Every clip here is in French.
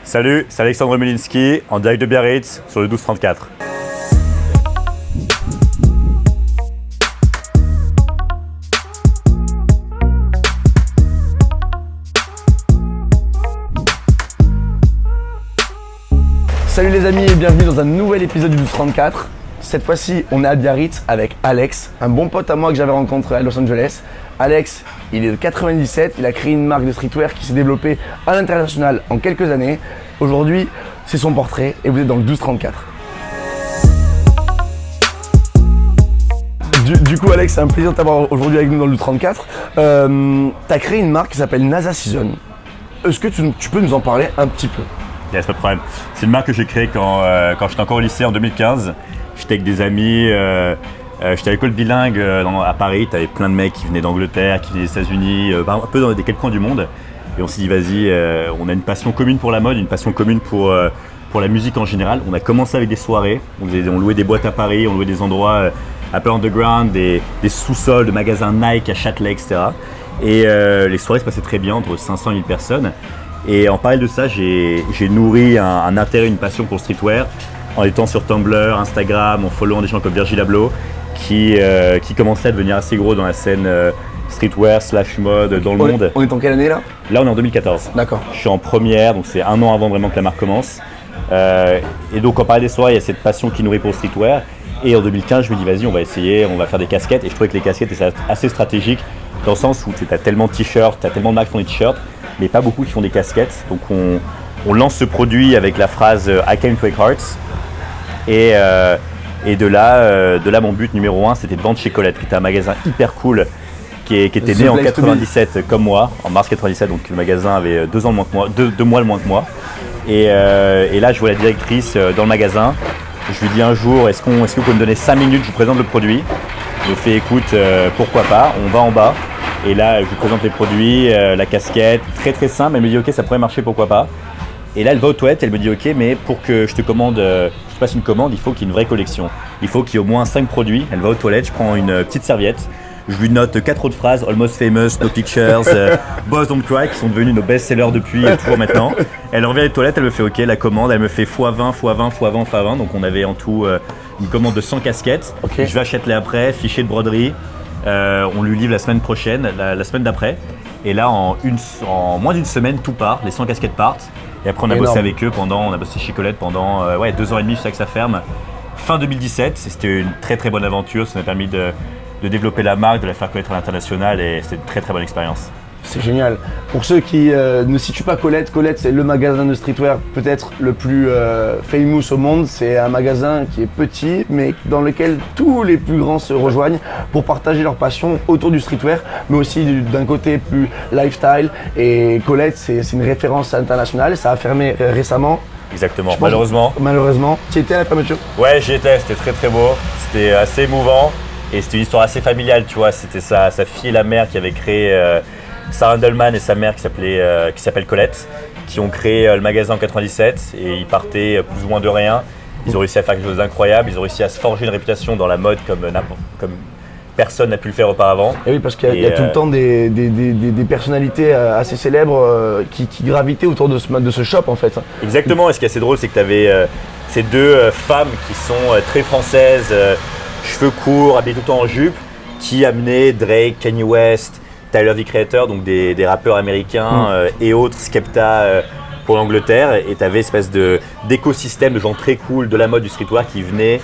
Salut, c'est Alexandre Melinski en direct de Biarritz sur le 1234. Salut les amis et bienvenue dans un nouvel épisode du 1234. Cette fois-ci, on est à Biarritz avec Alex, un bon pote à moi que j'avais rencontré à Los Angeles. Alex, il est de 97, il a créé une marque de streetwear qui s'est développée à l'international en quelques années. Aujourd'hui, c'est son portrait et vous êtes dans le 1234. Du coup Alex, c'est un plaisir de t'avoir aujourd'hui avec nous dans le 1234. Tu as créé une marque qui s'appelle NASA Season. Est-ce que tu peux nous en parler un petit peu? Yes, pas de problème. C'est une marque que j'ai créée quand j'étais encore au lycée en 2015. J'étais avec des amis, j'étais à l'école bilingue à Paris. Tu avais plein de mecs qui venaient d'Angleterre, qui venaient des États-Unis, un peu dans des quelques coins du monde. Et on s'est dit, vas-y, on a une passion commune pour la mode, une passion commune pour la musique en général. On a commencé avec des soirées, on louait des boîtes à Paris, on louait des endroits un peu underground, des sous-sols de magasins Nike à Châtelet, etc. Et les soirées se passaient très bien, entre 500 et 1000 personnes. Et en parallèle de ça, j'ai nourri un intérêt, une passion pour le streetwear en étant sur Tumblr, Instagram, en followant des gens comme Virgil Abloh qui commençaient à devenir assez gros dans la scène streetwear / mode dans le monde. On est en quelle année là? Là, on est en 2014. D'accord. Je suis en première, donc c'est un an avant vraiment que la marque commence. Et donc, en parallèle des soirées, il y a cette passion qui nourrit pour le streetwear. Et en 2015, je me dis, vas-y, on va essayer, on va faire des casquettes. Et je trouvais que les casquettes étaient assez stratégiques dans le sens où tu as tellement de t-shirts, tu as tellement de marques qui font des t-shirts, mais pas beaucoup qui font des casquettes. Donc on lance ce produit avec la phrase I came to break hearts. Et de là, mon but numéro 1, c'était de vendre chez Colette, qui était un magasin hyper cool, qui était né en 97 comme moi, en mars 97. Donc le magasin avait 2 mois de moins que moi. Et là, je vois la directrice dans le magasin. Je lui dis un jour, est-ce que vous pouvez me donner 5 minutes, je vous présente le produit. Je lui fais, écoute, pourquoi pas, on va en bas. Et là, je lui présente les produits, la casquette, très très simple. Elle me dit, ok, ça pourrait marcher, pourquoi pas. Et là, elle va aux toilettes, elle me dit, ok, mais pour que je te passe une commande, il faut qu'il y ait une vraie collection. Il faut qu'il y ait au moins 5 produits. Elle va aux toilettes, je prends une petite serviette. Je lui note 4 autres phrases, Almost Famous, No Pictures, Boys Don't Cry, qui sont devenus nos best-sellers depuis toujours maintenant. Elle revient aux toilettes, elle me fait ok, la commande, elle me fait x20, x20, x20, x20. Donc on avait en tout une commande de 100 casquettes. Okay. Je vais à Châtelet après, fichier de broderie. On lui livre la semaine prochaine, la semaine d'après. Et là, en moins d'une semaine, tout part, les 100 casquettes partent. Et après, on a bossé avec eux on a bossé chez Colette pendant 2 ans et demi jusqu'à que ça ferme. Fin 2017, c'était une très très bonne aventure. Ça m'a permis de développer la marque, de la faire connaître à l'international et c'était une très très bonne expérience. C'est génial. Pour ceux qui ne situent pas Colette, c'est le magasin de streetwear peut-être le plus famous au monde. C'est un magasin qui est petit mais dans lequel tous les plus grands se rejoignent pour partager leur passion autour du streetwear, mais aussi d'un côté plus lifestyle. Et Colette, c'est une référence internationale. Ça a fermé récemment. Exactement, malheureusement. Tu étais à la fermeture? Ouais, j'y étais, c'était très très beau. C'était assez émouvant et c'était une histoire assez familiale, tu vois. C'était sa fille et la mère qui avaient créé... Sarah Delman et sa mère qui s'appelle Colette, qui ont créé le magasin en 97 et ils partaient plus ou moins de rien. Ils ont réussi à faire quelque chose d'incroyable, ils ont réussi à se forger une réputation dans la mode comme personne n'a pu le faire auparavant. Et oui, parce qu'il y a tout le temps des personnalités assez célèbres qui gravitaient autour de ce shop en fait. Exactement, et ce qui est assez drôle, c'est que tu avais ces deux femmes qui sont très françaises, cheveux courts, habillées tout le temps en jupe, qui amenaient Drake, Kanye West, Tyler the Creator, donc des rappeurs américains et autres, Skepta pour l'Angleterre, et tu avais une espèce d'écosystème de gens très cool de la mode du streetwear qui venaient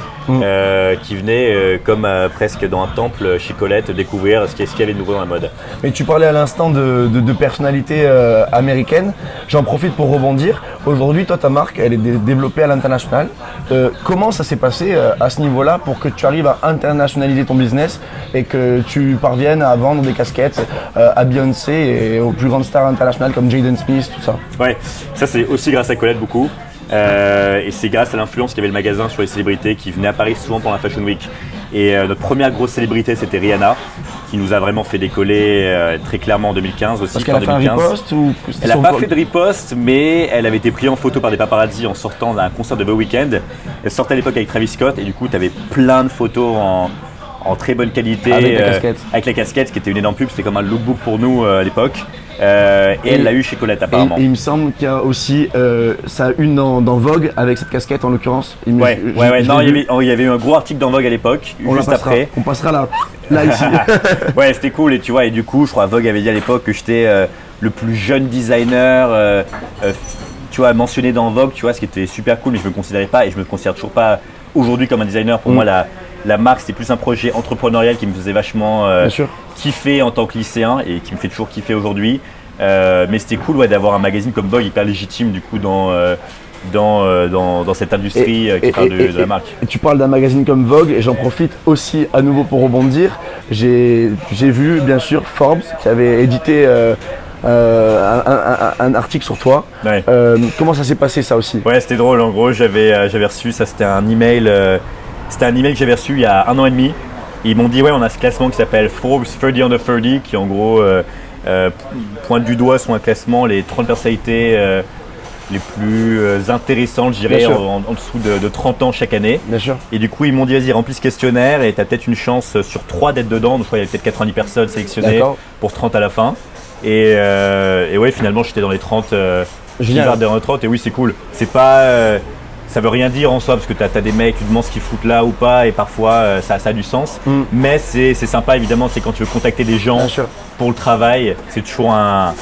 comme presque dans un temple chez Colette découvrir ce qu'il y avait de nouveau dans la mode. Mais tu parlais à l'instant de personnalités américaines, j'en profite pour rebondir. Aujourd'hui, toi, ta marque, elle est développée à l'international. Comment ça s'est passé à ce niveau-là pour que tu arrives à internationaliser ton business et que tu parviennes à vendre des casquettes à Beyoncé et aux plus grandes stars internationales comme Jaden Smith, tout ça? Ouais, ça c'est aussi grâce à Colette beaucoup. Et c'est grâce à l'influence qu'avait le magasin sur les célébrités qui venaient à Paris souvent pendant la Fashion Week. Et notre première grosse célébrité, c'était Rihanna, qui nous a vraiment fait décoller très clairement en 2015 aussi. Parce qu'elle a fait un riposte ou elle n'a pas fait de riposte, mais elle avait été prise en photo par des paparazzi en sortant d'un concert de The Weeknd. Elle sortait à l'époque avec Travis Scott et du coup, tu avais plein de photos en très bonne qualité. Avec la casquette. Avec la casquette, qui était une énorme pub, c'était comme un lookbook pour nous à l'époque. Et elle l'a eu chez Colette apparemment. Et il me semble qu'il y a aussi ça a une dans Vogue avec cette casquette en l'occurrence. Ouais. Non, il y avait eu un gros article dans Vogue à l'époque, juste après. On passera là ici. Ouais, c'était cool et tu vois, et du coup, je crois Vogue avait dit à l'époque que j'étais le plus jeune designer, tu vois, mentionné dans Vogue, tu vois, ce qui était super cool, mais je me considérais pas et je me considère toujours pas aujourd'hui comme un designer. Pour moi, la marque, c'était plus un projet entrepreneurial qui me faisait vachement kiffer en tant que lycéen et qui me fait toujours kiffer aujourd'hui. Mais c'était cool d'avoir un magazine comme Vogue hyper légitime du coup dans cette industrie qui parle de la marque. Et tu parles d'un magazine comme Vogue et j'en profite aussi à nouveau pour rebondir. J'ai vu bien sûr Forbes qui avait édité un article sur toi. Ouais. Comment ça s'est passé ça aussi? Ouais, c'était drôle. En gros, j'avais reçu ça, c'était un email que j'avais reçu il y a 1 an et demi. Ils m'ont dit on a ce classement qui s'appelle Forbes 30 Under 30 qui en gros pointe du doigt sur un classement les 30 personnalités les plus intéressantes, je dirais, en dessous de 30 ans chaque année. Bien sûr. Et du coup, ils m'ont dit, vas-y, remplis ce questionnaire et tu as peut-être une chance sur 3 d'être dedans. Donc, je crois qu'il y avait peut-être 90 personnes sélectionnées pour 30 à la fin. Et ouais, finalement, j'étais dans les 30. Génial. Dans les 30. Et oui, c'est cool. C'est pas. Ça veut rien dire en soi parce que tu as des mecs, tu te demandes ce qu'ils foutent là ou pas et parfois ça a du sens. Mais c'est sympa évidemment, c'est quand tu veux contacter des gens pour le travail, c'est toujours un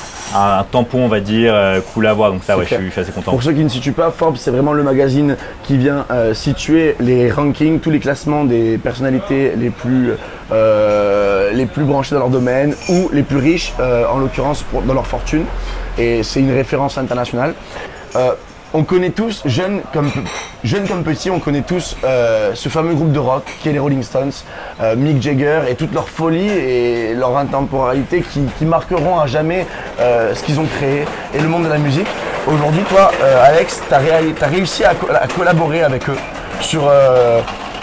tampon on va dire cool à voir, donc ça ouais, je suis assez content. Pour ceux qui ne situent pas, Forbes c'est vraiment le magazine qui vient situer les rankings, tous les classements des personnalités les plus branchées dans leur domaine ou les plus riches en l'occurrence dans leur fortune, et c'est une référence internationale. On connaît tous, jeunes comme petits, on connaît tous ce fameux groupe de rock qui est les Rolling Stones, Mick Jagger et toute leur folie et leur intemporalité qui marqueront à jamais ce qu'ils ont créé et le monde de la musique. Aujourd'hui, toi, Alex, tu as réussi à collaborer avec eux sur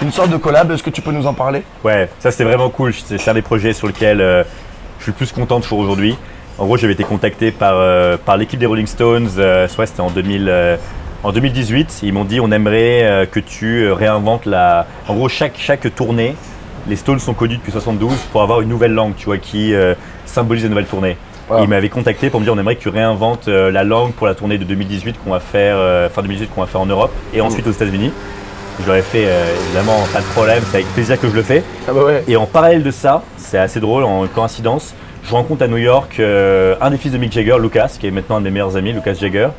une sorte de collab. Est-ce que tu peux nous en parler? Ouais, ça c'était vraiment cool. C'est un des projets sur lesquels je suis le plus content toujours aujourd'hui. En gros, j'avais été contacté par l'équipe des Rolling Stones, soit c'était en 2018. Ils m'ont dit on aimerait que tu réinventes En gros, chaque tournée, les Stones sont connus depuis 72 pour avoir une nouvelle langue, tu vois, qui symbolise la nouvelle tournée. Wow. Ils m'avaient contacté pour me dire on aimerait que tu réinventes la langue pour la tournée de 2018 qu'on va faire, fin 2018 qu'on va faire en Europe et ensuite aux États-Unis. Je leur ai fait évidemment pas de problème, c'est avec plaisir que je le fais. Ah bah ouais. Et en parallèle de ça, c'est assez drôle, en coïncidence, je rencontre à New York un des fils de Mick Jagger, Lucas, qui est maintenant un de mes meilleurs amis, Lucas Jagger.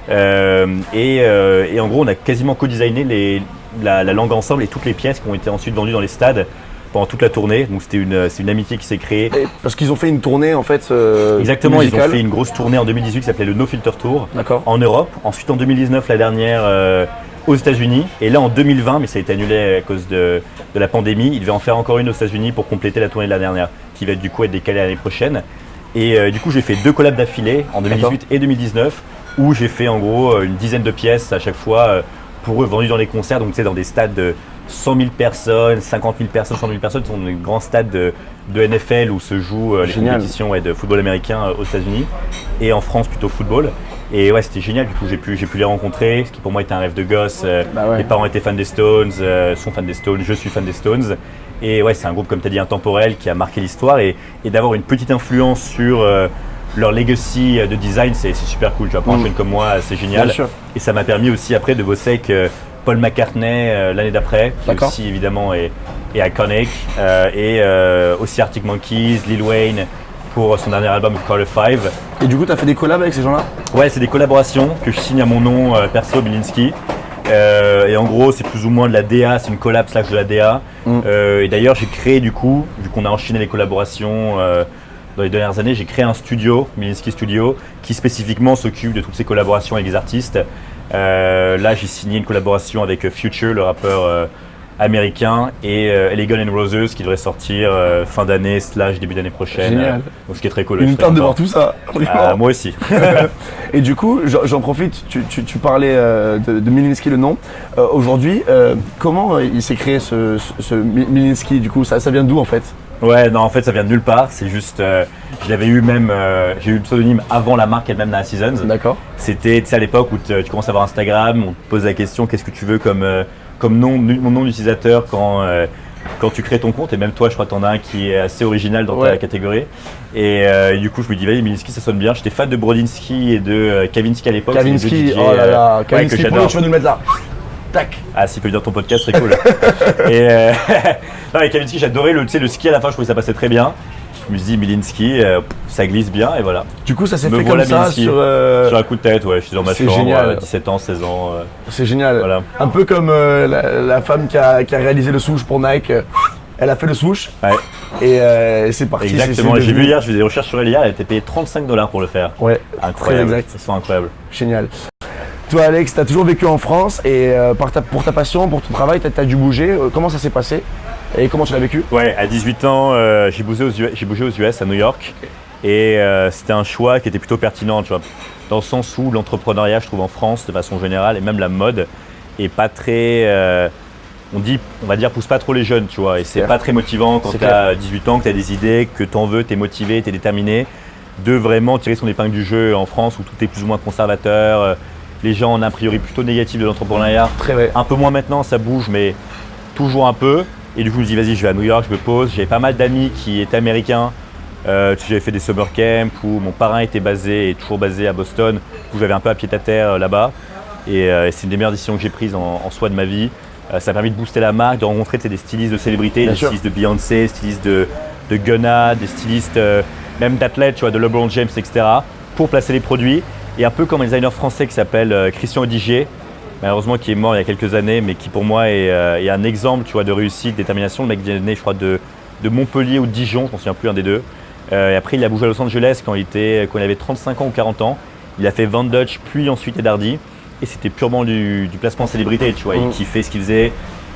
Et en gros, on a quasiment co-designé la langue ensemble et toutes les pièces qui ont été ensuite vendues dans les stades pendant toute la tournée. Donc c'est une amitié qui s'est créée. Parce qu'ils ont fait une tournée en fait Exactement, musicale. Ils ont fait une grosse tournée en 2018 qui s'appelait le No Filter Tour en Europe. Ensuite en 2019, la dernière aux États-Unis. Et là en 2020, mais ça a été annulé à cause de la pandémie, ils devaient en faire encore une aux États-Unis pour compléter la tournée de la dernière, qui va du coup être décalée l'année prochaine. Et du coup, j'ai fait 2 collabs d'affilée en 2018 et 2019 où j'ai fait en gros une dizaine de pièces à chaque fois pour eux vendues dans les concerts. Donc tu sais, dans des stades de 100 000 personnes, 50 000 personnes, 100 000 personnes, ce sont des grands stades de NFL où se jouent les compétitions de football américain aux États-Unis et en France plutôt football. Et ouais, c'était génial, du coup j'ai pu les rencontrer, ce qui pour moi était un rêve de gosse. Mes parents étaient fans des Stones, sont fans des Stones, je suis fan des Stones. Et ouais, c'est un groupe comme tu as dit intemporel qui a marqué l'histoire et d'avoir une petite influence sur leur legacy de design, c'est super cool. Tu vois, pour un jeune comme moi, c'est génial. Et ça m'a permis aussi après de bosser avec Paul McCartney l'année d'après, qui aussi évidemment est iconic, et aussi Arctic Monkeys, Lil Wayne pour son dernier album Carter 5. Et du coup, tu as fait des collabs avec ces gens-là? Ouais, c'est des collaborations que je signe à mon nom perso, Bilinski. Et en gros, c'est plus ou moins de la DA, c'est une collab / de la DA. Et d'ailleurs, j'ai créé du coup, vu qu'on a enchaîné les collaborations dans les dernières années, j'ai créé un studio, Bilinski Studio, qui spécifiquement s'occupe de toutes ces collaborations avec les artistes. Là, j'ai signé une collaboration avec Future, le rappeur américain, et Elegant & Roses qui devrait sortir fin d'année / début d'année prochaine. Génial. Donc ce qui est très cool. Une tente de voir tout ça. Moi aussi. Et du coup, j'en profite, tu parlais de Milinski, le nom. Aujourd'hui, comment il s'est créé ce Milinski? Du coup, ça vient d'où en fait? Ouais, non, en fait, ça vient de nulle part. C'est juste, j'ai eu le pseudonyme avant la marque elle-même Nana Seasons. D'accord. C'était à l'époque où tu commences à avoir Instagram, on te pose la question, qu'est-ce que tu veux comme nom, mon nom d'utilisateur quand quand tu crées ton compte, et même toi, je crois que tu en as un qui est assez original dans ta catégorie. Et du coup, je me dis, vas-y, Milinski, ça sonne bien. J'étais fan de Brodinski et de Kavinsky à l'époque. Kavinsky, oh là là, Kavinsky, pour tu vas nous le mettre là. Tac. Ah, s'il peut dire ton podcast, c'est cool. Et non, avec Kavinsky, j'adorais le ski à la fin, je trouvais que ça passait très bien. Je me suis dit, Milinski, ça glisse bien, et voilà. Du coup, ça s'est fait comme ça sur un coup de tête, ouais. Je suis dans ma chambre, 17 ans, 16 ans. C'est génial. Voilà. Un peu comme la femme qui a réalisé le swoosh pour Nike. Elle a fait le swoosh. Ouais. Et c'est parti. Exactement. J'ai vu hier, je faisais des recherches sur elle hier, elle était payée $35 pour le faire. Ouais. Incroyable. Très exact. Ils sont incroyables. Génial. Toi, Alex, tu as toujours vécu en France et pour ta passion, pour ton travail, tu as dû bouger. Comment ça s'est passé et comment tu l'as vécu? Ouais, à 18 ans, j'ai bougé aux US, à New York. Et c'était un choix qui était plutôt pertinent, tu vois. Dans le sens où l'entrepreneuriat, je trouve, en France, de façon générale, et même la mode, est pas très. On va dire, pousse pas trop les jeunes, tu vois. Et c'est pas très motivant quand tu as 18 ans, que tu as des idées, que tu en veux, tu es motivé, tu es déterminé, de vraiment tirer son épingle du jeu en France où tout est plus ou moins conservateur. Les gens ont un a priori plutôt négatif de l'entrepreneuriat. Un peu moins maintenant, ça bouge, mais toujours un peu. Et du coup, je me dis, vas-y, je vais à New York, je me pose. J'avais pas mal d'amis qui étaient américains. J'avais fait des summer camps où mon parrain était basé et toujours basé à Boston, où j'avais un peu à pied à terre là-bas. Et c'est une des meilleures décisions que j'ai prises en soi de ma vie. Ça a permis de booster la marque, de rencontrer des stylistes de célébrités, des stylistes de Beyoncé, stylistes de Gunna, des stylistes même d'athlètes, tu vois, de LeBron James, etc. pour placer les produits. Et un peu comme un designer français qui s'appelle Christian Odigier, malheureusement qui est mort il y a quelques années, mais qui pour moi est un exemple, tu vois, de réussite, de détermination. Le mec vient né, je crois, de Montpellier ou de Dijon, je ne me souviens plus, un des deux. Et après, il a bougé à Los Angeles quand il avait 35 ans ou 40 ans. Il a fait Van Dutch, puis ensuite Ed Hardy. Et c'était purement du placement célébrité, tu vois. Il kiffait ce qu'il faisait.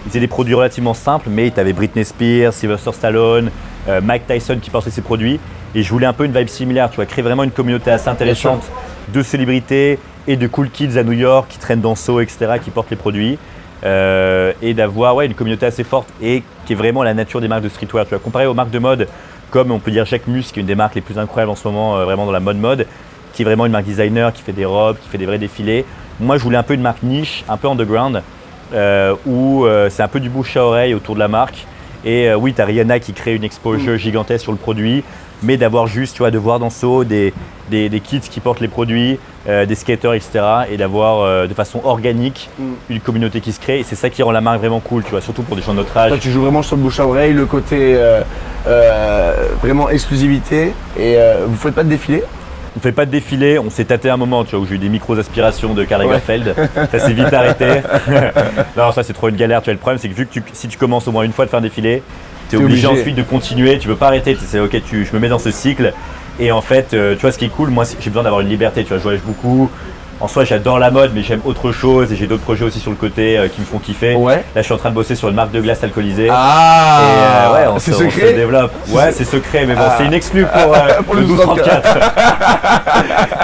Il faisait des produits relativement simples, mais tu avais Britney Spears, Sylvester Stallone, Mike Tyson qui portait ses produits. Et je voulais un peu une vibe similaire, tu vois, créer vraiment une communauté assez intéressante de célébrités et de cool kids à New York qui traînent dans Soho, etc., qui portent les produits. Et d'avoir une communauté assez forte et qui est vraiment la nature des marques de streetwear. Tu vois, comparé aux marques de mode, comme on peut dire Jacques Mus, qui est une des marques les plus incroyables en ce moment, vraiment dans la mode, qui est vraiment une marque designer, qui fait des robes, qui fait des vrais défilés. Moi, je voulais un peu une marque niche, un peu underground, où c'est un peu du bouche à oreille autour de la marque. Et oui, tu as Rihanna qui crée une exposure gigantesque sur le produit, mais d'avoir juste, tu vois, de voir dans Soho des kids qui portent les produits, des skaters, etc. Et d'avoir de façon organique une communauté qui se crée. Et c'est ça qui rend la marque vraiment cool, tu vois, surtout pour des gens de notre âge. Toi, tu joues vraiment sur le bouche à oreille, le côté vraiment exclusivité. Et vous ne faites pas de défilé? On fait pas de défilé, on s'est tâté un moment, tu vois, où j'ai eu des micros aspirations de Karl Lagerfeld. Ça s'est vite arrêté. Non, ça c'est trop une galère. Tu vois, le problème, c'est que si tu commences au moins une fois de faire un défilé, tu es obligé ensuite de continuer. Tu peux pas arrêter. Tu sais, ok, je me mets dans ce cycle. Et en fait, tu vois, ce qui est cool, moi, j'ai besoin d'avoir une liberté. Tu vois, je voyage beaucoup. En soi, j'adore la mode, mais j'aime autre chose et j'ai d'autres projets aussi sur le côté qui me font kiffer. Là, je suis en train de bosser sur une marque de glace alcoolisée. Ah, on se développe. Ouais, c'est secret, mais bon, c'est une exclue pour le 1234.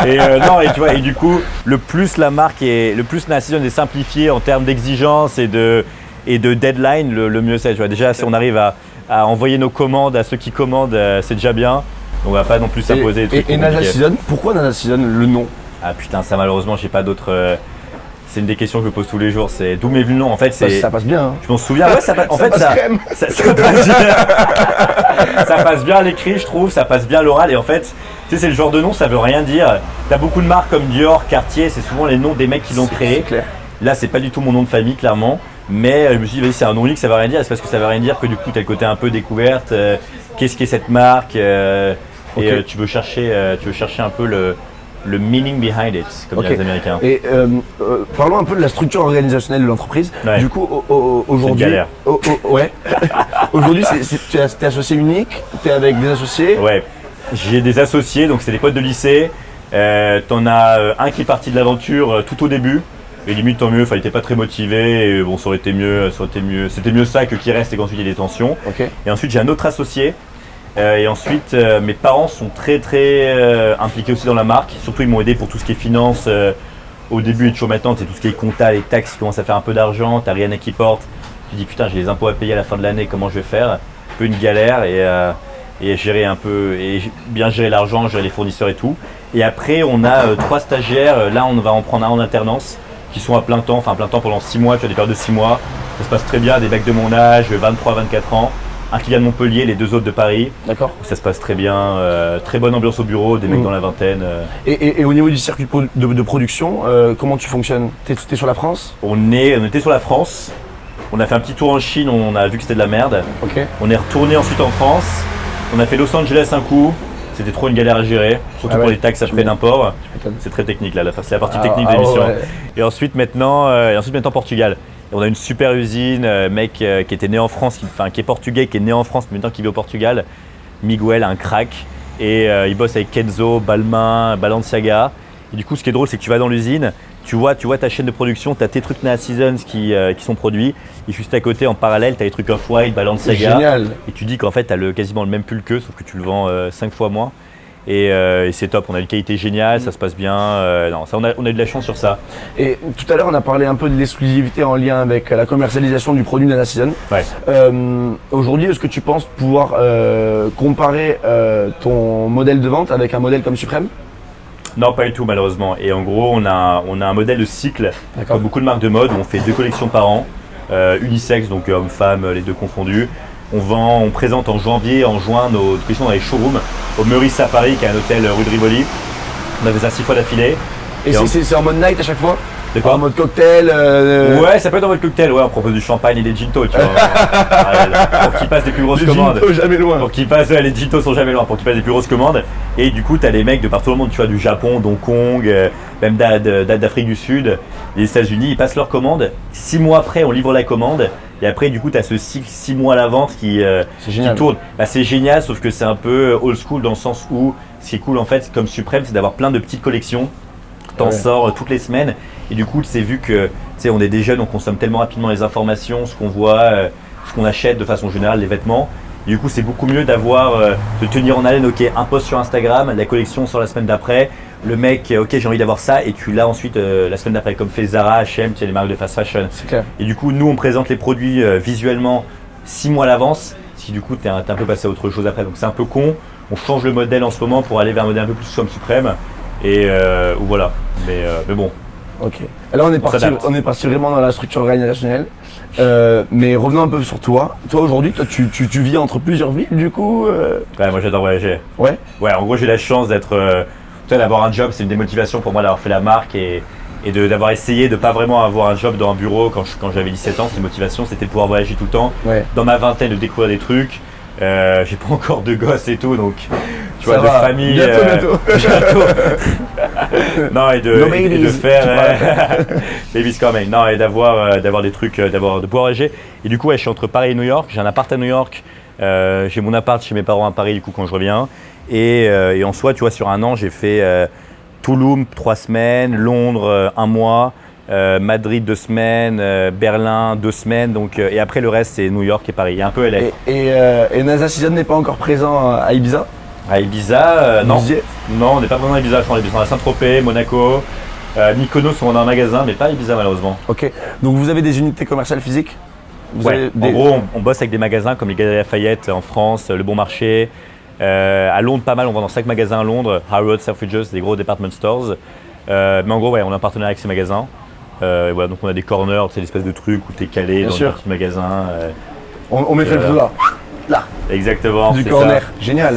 Et non, et tu vois, et du coup, le plus la marque est est simplifiée en termes d'exigence et de deadline, le mieux c'est. Tu vois, déjà, si on arrive à envoyer nos commandes à ceux qui commandent, c'est déjà bien. On va pas non plus s'imposer. Et Nana Season, pourquoi Nana Season, le nom? Ah putain, ça malheureusement, j'ai pas d'autres. C'est une des questions que je me pose tous les jours. C'est d'où m'est venu le nom. En fait, ça passe bien. Hein. Je m'en souviens. Ouais, ça passe. En fait, ça passe bien. Ça passe bien à l'écrit, je trouve. Ça passe bien à l'oral. Et en fait, tu sais, c'est le genre de nom, ça veut rien dire. T'as beaucoup de marques comme Dior, Cartier. C'est souvent les noms des mecs qui l'ont créé. Clair. Là, c'est pas du tout mon nom de famille, clairement. Mais je me suis dit, vas-y, c'est un nom unique, ça veut rien dire. C'est parce que ça veut rien dire que du coup, t'as le côté un peu découverte. Qu'est-ce qu'est cette marque Et tu veux chercher un peu le meaning behind it, comme disent les Américains. Et parlons un peu de la structure organisationnelle de l'entreprise. Ouais. Du coup, aujourd'hui, aujourd'hui, tu es associé unique, tu es avec des associés. Ouais, j'ai des associés, donc c'est des potes de lycée. T'en as un qui est parti de l'aventure tout au début. Et limite tant mieux, il était pas très motivé. Et bon, ça aurait été mieux. C'était mieux ça que qu'il reste et qu'ensuite il y ait des tensions. Et ensuite j'ai un autre associé. Et ensuite, mes parents sont très impliqués aussi dans la marque. Surtout, ils m'ont aidé pour tout ce qui est finance au début et toujours maintenant. C'est tout ce qui est compta, les taxes qui commencent à faire un peu d'argent. T'as Rihanna qui porte. Tu dis putain, j'ai les impôts à payer à la fin de l'année. Comment je vais faire? Un peu une galère et gérer un peu et bien gérer l'argent, gérer les fournisseurs et tout. Et après, on a 3 stagiaires. Là, on va en prendre un en alternance qui sont à plein temps. Enfin, à plein temps pendant 6 mois. Tu as des périodes de 6 mois Ça se passe très bien, des mecs de mon âge, 23-24 ans. Un qui vient de Montpellier, les 2 autres de Paris. D'accord. Ça se passe très bien, très bonne ambiance au bureau, des mecs dans la vingtaine. Et au niveau du circuit de production, comment tu fonctionnes? T'es sur la France? On était sur la France, on a fait un petit tour en Chine, on a vu que c'était de la merde. Ok. On est retourné ensuite en France, on a fait Los Angeles un coup, c'était trop une galère à gérer, surtout pour les taxes après d'import. C'est très technique là, c'est la partie technique de l'émission. Ouais. Et ensuite maintenant Portugal. Et on a une super usine, mec qui était né en France, qui est portugais, qui est né en France, mais maintenant qui vit au Portugal. Miguel, un crack. Et il bosse avec Kenzo, Balmain, Balenciaga. Et du coup, ce qui est drôle, c'est que tu vas dans l'usine, tu vois ta chaîne de production, tu as tes trucs Nea Seasons qui sont produits. Et juste à côté, en parallèle, tu as les trucs Off-White, Balenciaga. Génial. Et tu dis qu'en fait, tu as quasiment le même pull qu'eux, sauf que tu le vends 5 fois moins. Et c'est top, on a une qualité géniale, ça se passe bien. On a eu de la chance sur ça. Et tout à l'heure, on a parlé un peu de l'exclusivité en lien avec la commercialisation du produit Nea Season. Ouais. Aujourd'hui, est-ce que tu penses pouvoir comparer ton modèle de vente avec un modèle comme Supreme? Non, pas du tout malheureusement. Et en gros, on a un modèle de cycle, comme beaucoup de marques de mode, où on fait 2 collections par an, unisex, donc hommes-femmes, les 2 confondus. On présente en janvier, en juin nos collections dans les showrooms, au Meurice à Paris, qui est un hôtel rue de Rivoli. On a fait ça 6 fois d'affilée. Et c'est en mode night à chaque fois? De quoi? En mode cocktail Ouais, ça peut être en mode cocktail, ouais, on propose du champagne et des gintos, tu vois. Pour qu'ils passent des plus grosses commandes. Les gintos jamais loin. Pour qu'ils passent, les gintos sont jamais loin, pour qu'ils passent des plus grosses commandes. Et du coup, t'as les mecs de partout dans le monde, tu vois, du Japon, d'Hong Kong, même d'Afrique du Sud, des États-Unis, ils passent leurs commandes. 6 mois après, on livre la commande. Et après, du coup, tu as ce cycle 6 mois à l'avance qui tourne. Bah, c'est génial, sauf que c'est un peu old school dans le sens où ce qui est cool en fait, comme Supreme, c'est d'avoir plein de petites collections. T'en sors toutes les semaines. Et du coup, c'est vu que on est des jeunes, on consomme tellement rapidement les informations, ce qu'on voit, ce qu'on achète de façon générale, les vêtements. Et du coup, c'est beaucoup mieux de tenir en haleine, ok, un post sur Instagram, la collection sort la semaine d'après. Le mec, ok, j'ai envie d'avoir ça, et tu l'as ensuite la semaine d'après, comme fait Zara, H&M, tu sais, les marques de fast fashion. C'est clair. Et du coup, nous, on présente les produits visuellement 6 mois à l'avance, ce qui du coup, t'es un peu passé à autre chose après. Donc c'est un peu con. On change le modèle en ce moment pour aller vers un modèle un peu plus comme Supreme. Et voilà. Mais bon. Ok. Alors on est parti vraiment dans la structure organisationnelle. Mais revenons un peu sur toi. Toi aujourd'hui, tu vis entre plusieurs villes du coup Ouais, moi j'adore voyager. Ouais. Ouais, en gros j'ai la chance d'avoir un job, c'est une des motivations pour moi d'avoir fait la marque et d'avoir essayé de pas vraiment avoir un job dans un bureau quand j'avais 17 ans. C'est une motivation, c'était de pouvoir voyager tout le temps. Ouais. Dans ma vingtaine, de découvrir des trucs. J'ai pas encore de gosses et tout, donc tu vois, Ça de va. famille. Bientôt. Non, et de faire babies coming. Non, et d'avoir des trucs, de pouvoir voyager. Et du coup, ouais, je suis entre Paris et New York. J'ai un appart à New York. J'ai mon appart chez mes parents à Paris du coup quand je reviens. Et en soi, tu vois, sur un an, j'ai fait Toulouse 3 semaines, Londres 1 mois. Madrid 2 semaines, Berlin 2 semaines, donc, et après le reste c'est New York et Paris, il y a un peu LA. Et Nea Season n'est pas encore présent à Ibiza? À Ibiza, non. Non, on n'est pas vraiment à Ibiza, je crois, on est à Saint-Tropez, Monaco, Mykonos, on a un magasin, mais pas à Ibiza malheureusement. Ok, donc vous avez des unités commerciales physiques? En gros, on bosse avec des magasins comme les Galeries Lafayette en France, Le Bon Marché. À Londres, pas mal, on vend dans 5 magasins à Londres, Harrods, Selfridges, des gros department stores. Mais en gros, ouais, on a un partenariat avec ces magasins. Voilà, donc on a des corners, c'est l'espèce de truc où tu es calé dans un petit magasin. On met le feu là. Exactement. Du corner, ça. Génial.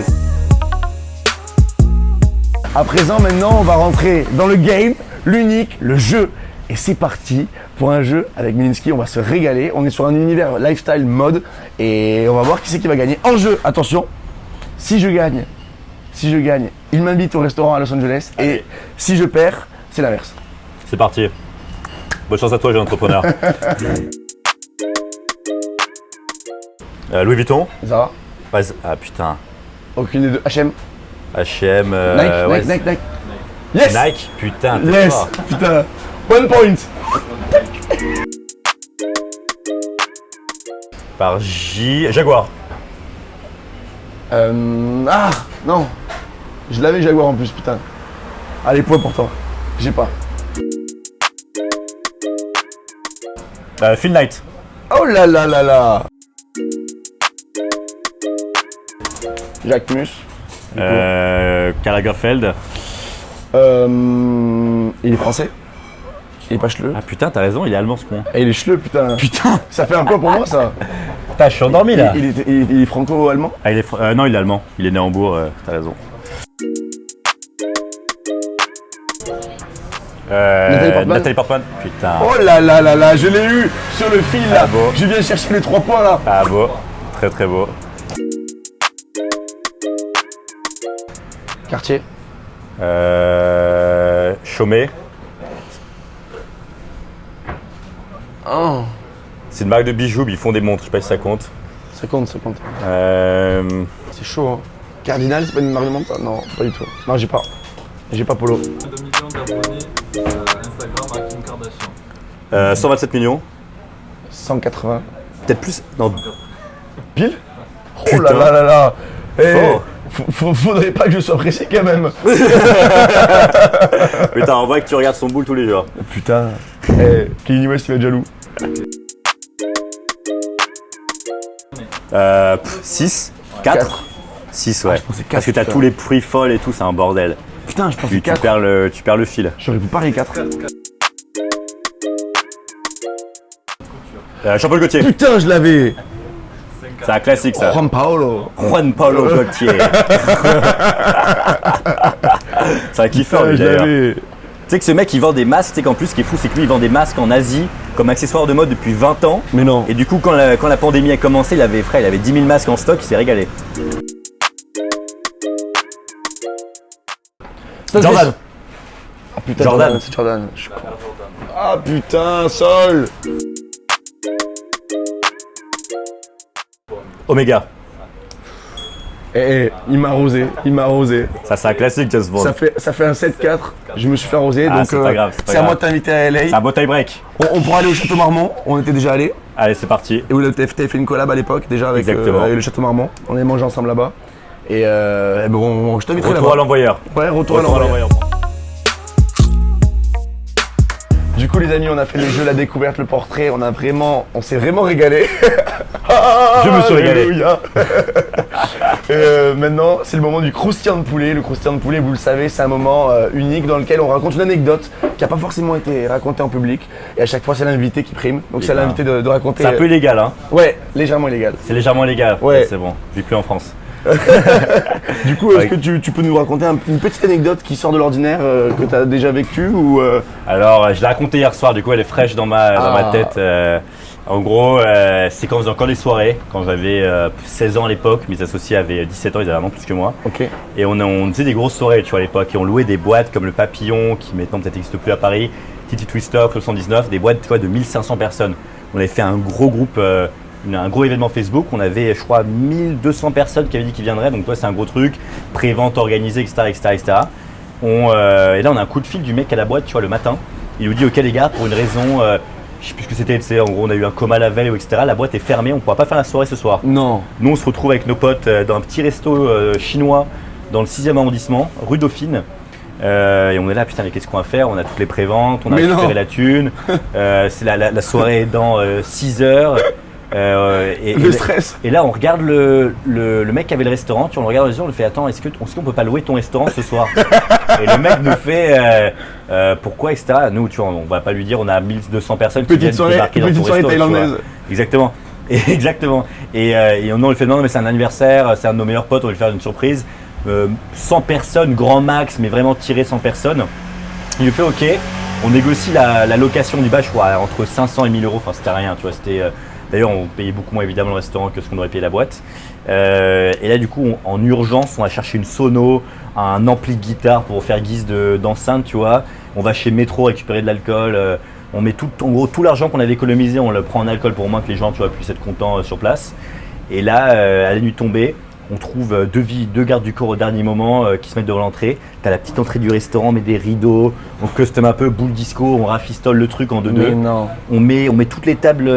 À présent, maintenant, on va rentrer dans le game, l'unique, le jeu. Et c'est parti pour un jeu avec Milinski, on va se régaler. On est sur un univers lifestyle mode et on va voir qui c'est qui va gagner. En jeu, attention, si je gagne, il m'invite au restaurant à Los Angeles. Allez. Et si je perds, c'est l'inverse. C'est parti. Bonne chance à toi, jeune entrepreneur. Louis Vuitton. Zara. Ah putain. Aucune des deux. H&M. H&M. Nike. Yes. Nike, putain. Yes. Putain. 1 point. Par J. Jaguar. Ah non. Je l'avais Jaguar en plus, putain. Allez, point pour toi. J'ai pas. Phil Knight. Oh là là là là. Jacques Mus. Karl Lagerfeld. Il est français. Il est pas cheleux. Ah putain, t'as raison, il est allemand ce con. Et il est cheleux, putain. Putain. Ça fait un point pour moi, ça. Putain, je suis endormi là. Il est franco-allemand. Ah, non, il est allemand. Il est né à Hambourg, t'as raison. Nathalie Portman. Putain. Oh là là là là, je l'ai eu sur le fil là. Ah beau. Je viens chercher les 3 points là. Ah beau. Très très beau. Quartier. Chaumet. Oh. C'est une marque de bijoux, mais ils font des montres, je sais pas si ça compte. Ça compte. C'est chaud, hein. Cardinal, c'est pas une marque de montre ça? Non, pas du tout. Non, j'ai pas. J'ai pas Polo. 2 millions d'abonnés Instagram à Kim Kardashian. 127 millions. 180. Peut-être plus. Non. Pile? Oh Putain. là là là là. Faudrait pas que je sois précis quand même. Putain, on voit que tu regardes son boule tous les jours. Putain. Kanye West, il va être jaloux. 6 4 6, ouais. je pensais 4, Parce que t'as putain. tous les prix folles et tout, c'est un bordel. Putain, je pensais Puis tu 4. perds le fil. J'aurais pu parier 4. Jean-Paul Gaultier. Putain, je l'avais. C'est un classique ça. Juan Paolo. Juan Paulo Gaultier. C'est un kiffeur Putain, lui je d'ailleurs. l'avais. Tu sais que ce mec il vend des masques, tu sais qu'en plus ce qui est fou c'est que lui il vend des masques en Asie comme accessoire de mode depuis 20 ans. Mais non. Et du coup quand la pandémie a commencé il avait 10 000 masques en stock, il s'est régalé. Jordan. Ah putain, Jordan. C'est Jordan. Je suis con. Ah putain, Sol. Omega. Il m'a arrosé. Ça c'est un classique Just Bond. Ça fait un 7-4. Je me suis fait arroser. Ah, Donc c'est pas grave, c'est pas c'est à grave. moi de t'inviter à LA. C'est un beau tie break. On pourra aller au Château Marmont. On était déjà allés. Allez c'est parti. Et vous avez fait une collab à l'époque déjà avec le Château Marmont. On avait mangé ensemble là-bas. Et bon, je t'inviterai Retour à là-bas. l'envoyeur. Ouais, retour à l'envoyeur. Du coup les amis, on a fait le jeu, la découverte, le portrait, on s'est vraiment régalé. Je me suis régalé. Alléluia. Maintenant, c'est le moment du croustillant de poulet. Le croustillant de poulet, vous le savez, c'est un moment unique dans lequel on raconte une anecdote qui n'a pas forcément été racontée en public. Et à chaque fois, c'est l'invité qui prime. Donc c'est à l'invité de raconter. C'est un peu illégal hein. Ouais, légèrement illégal. C'est légèrement illégal. Ouais. C'est bon, je vis plus en France. Du coup, est-ce que tu peux nous raconter une petite anecdote qui sort de l'ordinaire que tu as déjà vécue ou Alors, je l'ai raconté hier soir, du coup elle est fraîche dans ma tête. En gros, c'est quand on faisait encore des soirées, quand j'avais 16 ans à l'époque, mes associés avaient 17 ans, ils avaient un an plus que moi. Ok. Et on faisait des grosses soirées, tu vois, à l'époque, et on louait des boîtes comme le Papillon, qui maintenant peut-être n'existe plus à Paris, Titi Twister, Club 119, des boîtes tu vois, de 1500 personnes. On avait fait un gros groupe, un gros événement Facebook, on avait je crois 1200 personnes qui avaient dit qu'ils viendraient, donc toi c'est un gros truc, pré-vente organisée, etc. Et là on a un coup de fil du mec à la boîte, tu vois, le matin, il nous dit ok les gars, pour une raison, je sais plus ce que c'était, tu sais, en gros on a eu un coma la veille, etc. La boîte est fermée, on ne pourra pas faire la soirée ce soir. Non. Nous on se retrouve avec nos potes dans un petit resto chinois dans le 6e arrondissement, rue Dauphine. Et on est là, putain, mais qu'est-ce qu'on va faire? On a toutes les préventes, on a récupéré la thune. C'est la soirée est dans 6 heures. Le stress. Et là, on regarde le mec qui avait le restaurant, tu vois, on le regarde dans les yeux, on lui fait attends, est-ce qu'on peut pas louer ton restaurant ce soir? Et le mec nous fait pourquoi, etc. Nous, tu vois, on va pas lui dire, on a 1200 personnes qui viennent débarquer dans ton resto. thaïlandaise. Exactement. Exactement. Et on lui fait non, mais c'est un anniversaire, c'est un de nos meilleurs potes, on va lui faire une surprise. 100 personnes, grand max, mais vraiment tiré 100 personnes. Il lui fait ok, on négocie la location du bâche entre 500 et 1000 euros, enfin c'était rien, tu vois, c'était. D'ailleurs, on payait beaucoup moins évidemment le restaurant que ce qu'on aurait payé la boîte. Et là, du coup, en urgence, on va chercher une sono, un ampli de guitare pour faire guise d'enceinte, tu vois. On va chez Métro récupérer de l'alcool. On met en gros tout l'argent qu'on avait économisé, on le prend en alcool pour au moins que les gens, tu vois, puissent être contents sur place. Et là, à la nuit tombée, on trouve deux gardes du corps au dernier moment qui se mettent devant l'entrée. T'as la petite entrée du restaurant, on met des rideaux, on custom un peu, boule disco, on rafistole le truc en 2-2. On met toutes les tables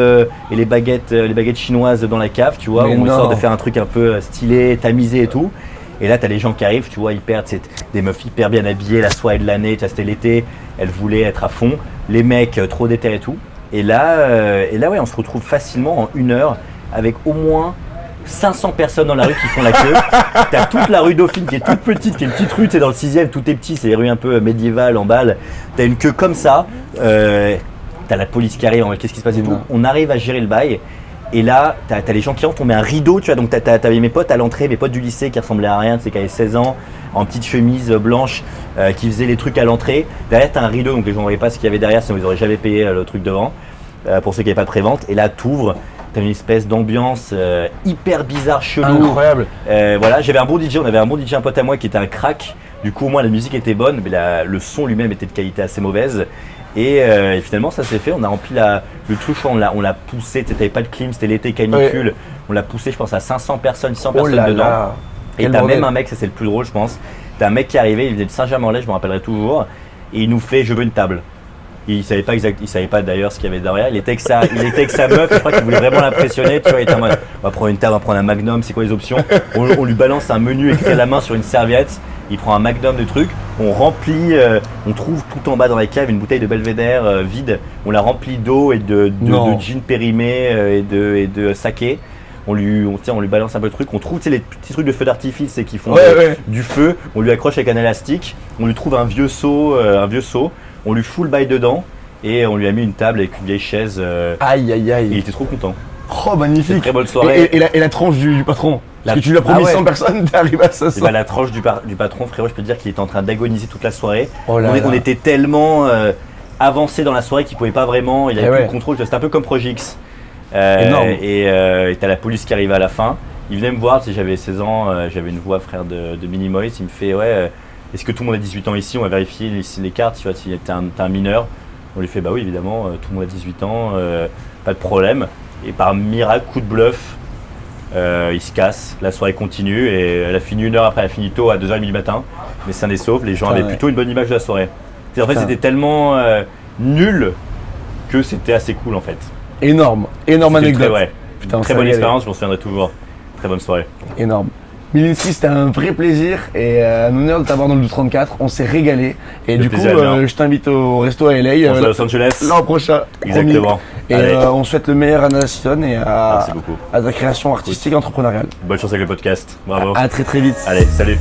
et les baguettes chinoises dans la cave, tu vois. On essaie de faire un truc un peu stylé, tamisé et tout. Et là, t'as les gens qui arrivent, tu vois, c'est des meufs hyper bien habillées, la soirée de l'année, tu vois, c'était l'été, elles voulaient être à fond. Les mecs trop déter et tout. Et là, ouais, on se retrouve facilement en 1 heure avec au moins 500 personnes dans la rue qui font la queue. T'as toute la rue Dauphine qui est toute petite, qui est une petite rue, t'es dans le 6ème, tout est petit, c'est les rues un peu médiévales en balle. T'as une queue comme ça, t'as la police qui arrive, qu'est-ce qui se passe et tout. On arrive à gérer le bail. Et là, t'as les gens qui rentrent, on met un rideau, tu vois. Donc t'avais mes potes à l'entrée, mes potes du lycée qui ressemblaient à rien, tu sais, qui avaient 16 ans, en petite chemise blanche, qui faisaient les trucs à l'entrée. Derrière, t'as un rideau, donc les gens ne voyaient pas ce qu'il y avait derrière, sinon ils n'auraient jamais payé le truc devant, pour ceux qui n'avaient pas de prévente. Et là, t'ouvres. T'as une espèce d'ambiance hyper bizarre, chelou. Incroyable. Voilà, j'avais un bon DJ, on avait un bon DJ, un pote à moi qui était un crack. Du coup, au moins la musique était bonne, mais le son lui-même était de qualité assez mauvaise. Et finalement, ça s'est fait. On a rempli le truc, on l'a poussé. T'avais pas de clim, c'était l'été canicule. Ouais. On l'a poussé, je pense, à 500 personnes, 100 personnes dedans. Là. Et t'as même un mec, ça c'est le plus drôle, je pense. T'as un mec qui est arrivé, il venait de Saint-Germain-en-Laye, je me rappellerai toujours, et il nous fait je veux une table. Il savait pas d'ailleurs ce qu'il y avait derrière. Il était avec sa meuf, je crois qu'il voulait vraiment l'impressionner. Tu vois, il était en mode, on va prendre une table, on va prendre un Magnum, c'est quoi les options? On lui balance un menu écrit à la main sur une serviette. Il prend un Magnum de trucs, on remplit, on trouve tout en bas dans la cave une bouteille de Belvédère vide. On la remplit d'eau et de gin périmé et de saké. On lui balance un peu le truc. On trouve les petits trucs de feu d'artifice qui font du feu. On lui accroche avec un élastique. On lui trouve un vieux seau. On lui fout le bail dedans et on lui a mis une table avec une vieille chaise. Aïe aïe aïe. Il était trop content. Oh magnifique. Une très bonne soirée. Et la tranche du patron. Parce que tu lui as promis 100 personnes, t'arrives à ça. La tranche du patron, frérot, je peux te dire qu'il était en train d'agoniser toute la soirée. On était tellement avancé dans la soirée qu'il pouvait pas vraiment. Il avait plus le contrôle. C'était un peu comme Projix. Énorme. Et t'as la police qui arrive à la fin. Il venait me voir, j'avais 16 ans, j'avais une voix frère de Minimoys. Il me fait est-ce que tout le monde a 18 ans ici? On va vérifier les cartes, tu vois, si t'es un mineur. On lui fait bah oui évidemment, tout le monde a 18 ans, pas de problème. Et par miracle, coup de bluff, il se casse, la soirée continue et elle a fini 1 heure après, elle a fini tôt à 2h30 du matin. Mais sain et sauf, les gens avaient plutôt une bonne image de la soirée. En fait c'était tellement nul que c'était assez cool en fait. Énorme anecdote. Très bonne expérience, je m'en souviendrai toujours. Très bonne soirée. Énorme. Milinski, c'était un vrai plaisir et un honneur de t'avoir dans le 34. On s'est régalé. Et du coup, je t'invite au resto à LA. On se voit à Los Angeles. L'an prochain. Exactement. Et on souhaite le meilleur à Nation et à ta création artistique et entrepreneuriale. Bonne chance avec le podcast. Bravo. À très très vite. Allez, salut.